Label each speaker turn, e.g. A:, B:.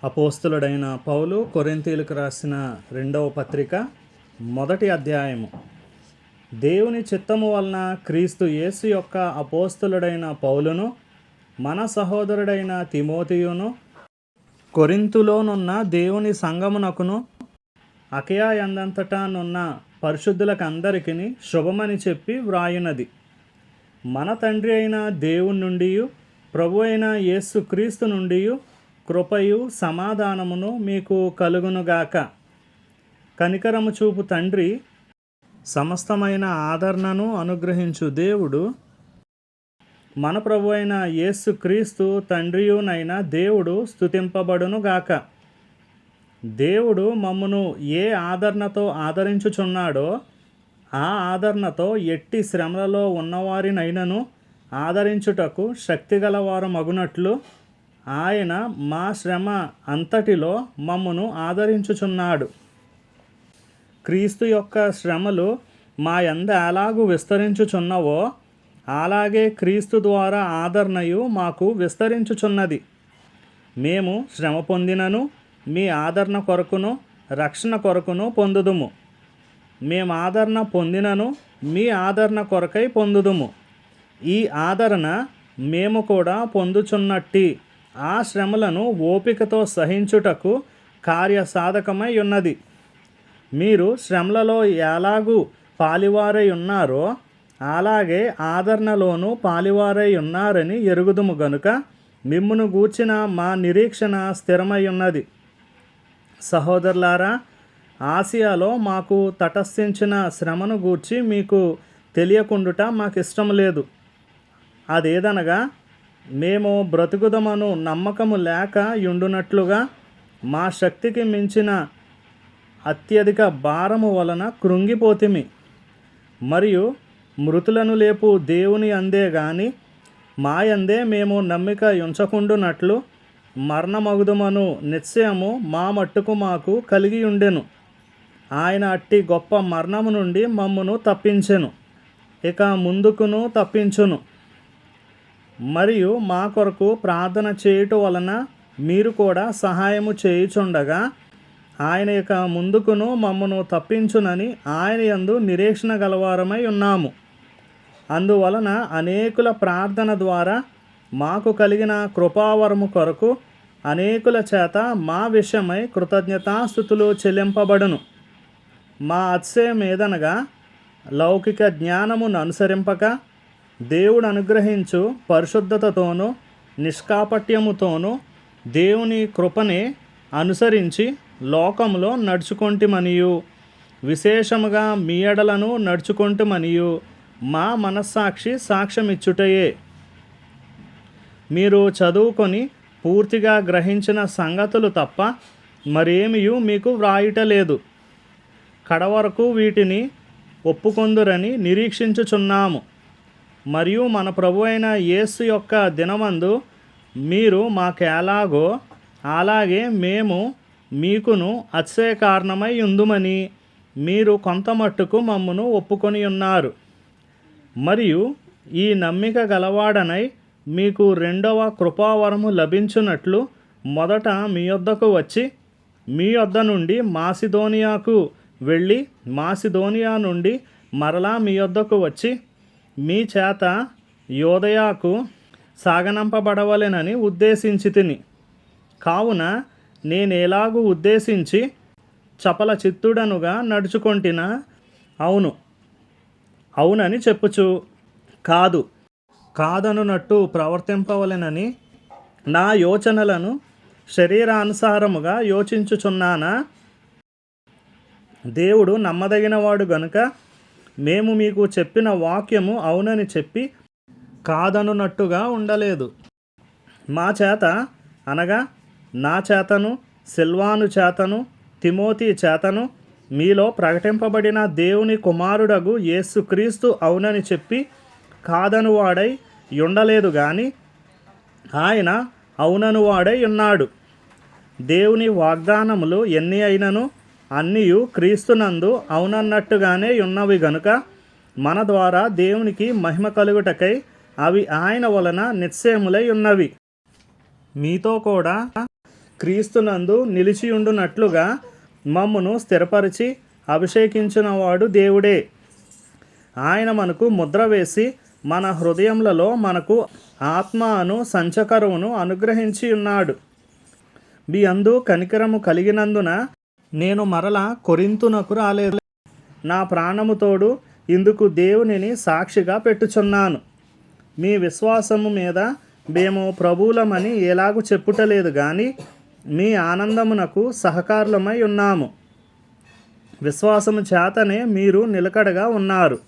A: అపోస్తలుడైన పౌలు కొరింథీయులకు రాసిన 2వ పత్రిక 1వ అధ్యాయము. దేవుని చిత్తము వలన క్రీస్తు యేసు యొక్క అపోస్తలుడైన పౌలును, మన సహోదరుడైన తిమోతియును, కొరింథులోనున్న దేవుని సంఘమునకును, అకయ యందంతటా నున్న పరిశుద్ధులకందరికిని శుభమని చెప్పి వ్రాయునది. మన తండ్రి అయిన దేవుని నుండి, ప్రభు అయిన యేసు క్రీస్తు నుండి కృపయు సమాధానమును మీకు కలుగునుగాక. కనికరము చూపు తండ్రి, సమస్తమైన ఆదరణను అనుగ్రహించు దేవుడు, మన ప్రభు అయిన యేసు క్రీస్తు తండ్రియునైన దేవుడు స్తుతింపబడునుగాక. దేవుడు మమ్మును ఏ ఆదరణతో ఆదరించుచున్నాడో, ఆ ఆదరణతో ఎట్టి శ్రమలలో ఉన్నవారినైనను ఆదరించుటకు శక్తిగలవారు మగునట్లు ఆయన మా శ్రమ అంతటిలో మమ్మును ఆదరించుచున్నాడు. క్రీస్తు యొక్క శ్రమలు మా యందు ఎలాగూ విస్తరించుచున్నవో, అలాగే క్రీస్తు ద్వారా ఆదరణయు మాకు విస్తరించుచున్నది. మేము శ్రమ పొందినను మీ ఆదరణ కొరకును రక్షణ కొరకును పొందుదుము. మేము ఆదరణ పొందినను మీ ఆదరణ కొరకై పొందుదుము. ఈ ఆదరణ మేము కూడా పొందుచున్నట్టి ఆ శ్రమలను ఓపికతో సహించుటకు కార్యసాధకమై ఉన్నది. మీరు శ్రమలలో ఎలాగూ పాలివారై ఉన్నారో, అలాగే ఆదరణలోనూ పాలివారై ఉన్నారని ఎరుగుదుము గనుక మిమ్మును గూర్చిన మా నిరీక్షణ స్థిరమై ఉన్నది. సహోదరులారా, ఆసియాలో మాకు తటస్థించిన శ్రమను గూర్చి మీకు తెలియకుండుట మాకిష్టం లేదు. అదేదనగా, మేము బ్రతుకుదమను నమ్మకము లేక యుండునట్లుగా మా శక్తికి మించిన అత్యధిక భారము వలన కృంగిపోతిమి. మరియు మృతులను లేపు దేవుని అందే గాని మాయందే మేము నమ్మిక ఉంచకుండునట్లు మరణమగుదుమను నిశ్చయము మా మట్టుకు మాకు కలిగి ఉండెను. ఆయన అట్టి గొప్ప మరణము నుండి మమ్మును తప్పించెను, ఇక ముందుకును తప్పించును. మరియు మా కొరకు ప్రార్థన చేయుట వలన మీరు కూడా సహాయము చేయుచుండగా ఆయన ఇక ముందుకును మమ్మను తప్పించునని ఆయన యందు నిరీక్షణ గలవారమై ఉన్నాము. అందువలన అనేకుల ప్రార్థన ద్వారా మాకు కలిగిన కృపావరము కొరకు అనేకుల చేత మా విషయమై కృతజ్ఞతాస్తుతులు చెల్లింపబడును. మా అతిశయం ఏదనగా, లౌకిక జ్ఞానమును అనుసరింపక దేవుడు అనుగ్రహించు పరిశుద్ధతతోనూ నిష్కాపట్యముతోనూ దేవుని కృపనే అనుసరించి లోకంలో నడుచుకొంటిమనియు, విశేషముగా మీ ఎడలను నడుచుకొంటిమనియు మా మనస్సాక్షి సాక్ష్యమిచ్చుటయే. మీరు చదువుకొని పూర్తిగా గ్రహించిన సంగతులు తప్ప మరేమియు మీకు వ్రాయుటలేదు. కడవరకు వీటిని ఒప్పుకొందురని నిరీక్షించుచున్నాము. మరియు మన ప్రభు అయిన యేసు యొక్క దినమందు మీరు మాకెలాగో అలాగే మేము మీకును అతిశయ కారణమై ఉందుమని మీరు కొంతమట్టుకు మమ్మును ఒప్పుకొని ఉన్నారు. మరియు ఈ నమ్మిక గలవాడనై మీకు రెండవ కృపావరము లభించున్నట్లు మొదట మీ యొద్దకు వచ్చి, మీ యొద్ద నుండి మాసిదోనియాకు వెళ్ళి, మాసిదోనియా నుండి మరలా మీ యొద్దకు వచ్చి మీ చేత యోదయాకు సాగనంపబడవలెనని ఉద్దేశించితిని. కావున నేనేలాగూ ఉద్దేశించి చపల చిత్తుడనుగా నడుచుకొంటినా? అవునని చెప్పుచు కాదనున్నట్టు ప్రవర్తింపవలెనని నా యోచనలను శరీరానుసారముగా యోచించుచున్నానా? దేవుడు నమ్మదగినవాడు గనుక మేము మీకు చెప్పిన వాక్యము అవునని చెప్పి కాదనున్నట్టుగా ఉండలేదు. మా చేత అనగా నా చేతను, సిల్వాను చేతను, తిమోతి చేతను మీలో ప్రకటింపబడిన దేవుని కుమారుడగు యేసుక్రీస్తు అవునని చెప్పి కాదనువాడై ఉండలేదు గాని ఆయన అవుననువాడై ఉన్నాడు. దేవుని వాగ్దానములు ఎన్ని అయినను అన్నీయు క్రీస్తునందు అవునన్నట్టుగానే ఉన్నవి గనుక మన ద్వారా దేవునికి మహిమ కలుగుటకై అవి ఆయన వలన నిశ్చయములై ఉన్నవి. మీతో కూడా క్రీస్తునందు నిలిచియుండునట్లుగా మమ్మును స్థిరపరిచి అభిషేకించిన వాడు దేవుడే. ఆయన మనకు ముద్ర వేసి మన హృదయములలో మనకు ఆత్మ అను సంచకరువును అనుగ్రహించి ఉన్నాడు. మీ అందు కనికరము కలిగినందున నేను మరలా కొరింతునకు రాలేదు. నా ప్రాణము తోడు ఇందుకు దేవునిని సాక్షిగా పెట్టుచున్నాను. మీ విశ్వాసము మీద మేము ప్రభువులమని ఎలాగూ చెప్పుటలేదు కానీ మీ ఆనందమునకు సహకారులమై ఉన్నాము. విశ్వాసము చేతనే మీరు నిలకడగా ఉన్నారు.